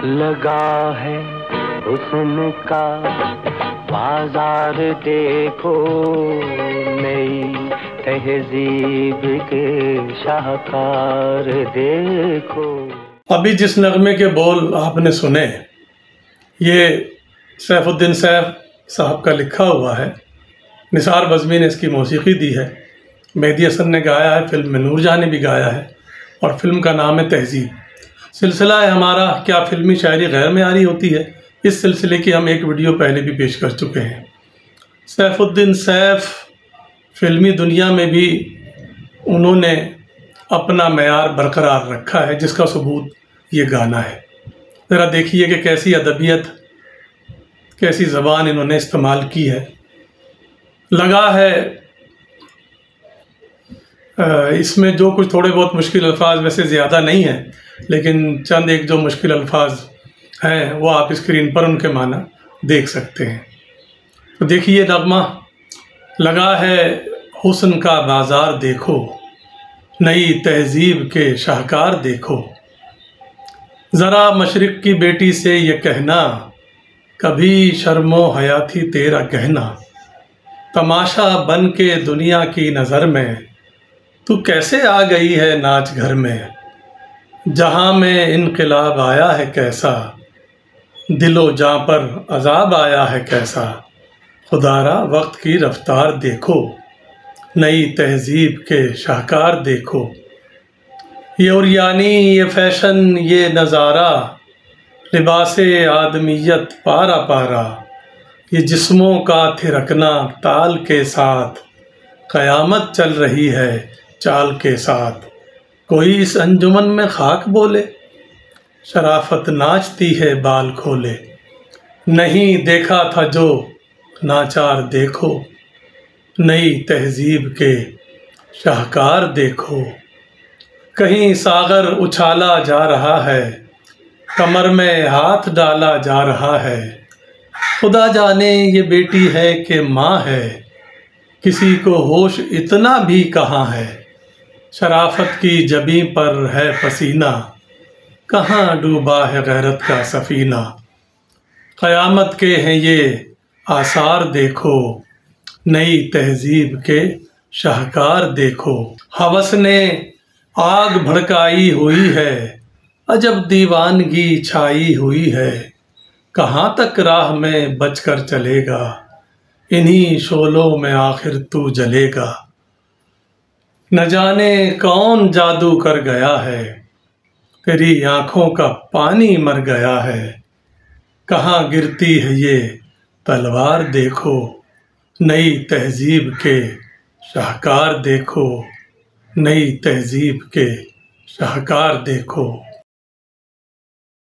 لگا ہے حسن کا بازار دیکھو، نئی تہذیب کے شاہکار دیکھو۔ ابھی جس نغمے کے بول آپ نے سنے، یہ سیف الدین سیف صاحب کا لکھا ہوا ہے۔ نثار بزمی نے اس کی موسیقی دی ہے، مہدی حسن نے گایا ہے، فلم میں نور جہاں نے بھی گایا ہے، اور فلم کا نام ہے تہذیب۔ سلسلہ ہے ہمارا کیا فلمی شاعری غیر معیاری ہوتی ہے، اس سلسلے کی ہم ایک ویڈیو پہلے بھی پیش کر چکے ہیں۔ سیف الدین سیف فلمی دنیا میں بھی انہوں نے اپنا معیار برقرار رکھا ہے، جس کا ثبوت یہ گانا ہے۔ ذرا دیکھیے کہ کیسی ادبیت، کیسی زبان انہوں نے استعمال کی ہے۔ لگا ہے اس میں جو کچھ تھوڑے بہت مشکل الفاظ ویسے زیادہ نہیں ہیں، لیکن چند ایک جو مشکل الفاظ ہیں وہ آپ اسکرین پر ان کے معنی دیکھ سکتے ہیں۔ تو دیکھیے نغمہ، لگا ہے حسن کا بازار دیکھو، نئی تہذیب کے شاہکار دیکھو۔ ذرا مشرق کی بیٹی سے یہ کہنا، کبھی شرم و حیا تھی تیرا گہنا۔ تماشا بن کے دنیا کی نظر میں، تو کیسے آ گئی ہے ناچ گھر میں۔ جہاں میں انقلاب آیا ہے کیسا، دل و جاں پر عذاب آیا ہے کیسا۔ خدارا وقت کی رفتار دیکھو، نئی تہذیب کے شاہکار دیکھو۔ یہ اوریانی، یہ فیشن، یہ نظارہ، لباس آدمیت پارا پارا۔ یہ جسموں کا تھرکنا تال کے ساتھ، قیامت چل رہی ہے چال کے ساتھ۔ کوئی اس انجمن میں خاک بولے، شرافت ناچتی ہے بال کھولے۔ نہیں دیکھا تھا جو ناچار دیکھو، نئی تہذیب کے شاہکار دیکھو۔ کہیں ساغر اچھالا جا رہا ہے، کمر میں ہاتھ ڈالا جا رہا ہے۔ خدا جانے یہ بیٹی ہے کہ ماں ہے، کسی کو ہوش اتنا بھی کہاں ہے۔ شرافت کی جبیں پر ہے پسینہ، کہاں ڈوبا ہے غیرت کا سفینہ۔ قیامت کے ہیں یہ آثار دیکھو، نئی تہذیب کے شاہکار دیکھو۔ ہوس نے آگ بھڑکائی ہوئی ہے، عجب دیوانگی چھائی ہوئی ہے۔ کہاں تک راہ میں بچ کر چلے گا، انہی شعلوں میں آخر تو جلے گا۔ نہ جانے کون جادو کر گیا ہے، تیری آنکھوں کا پانی مر گیا ہے۔ کہاں گرتی ہے یہ تلوار دیکھو، نئی تہذیب کے شاہکار دیکھو، نئی تہذیب کے شاہکار دیکھو۔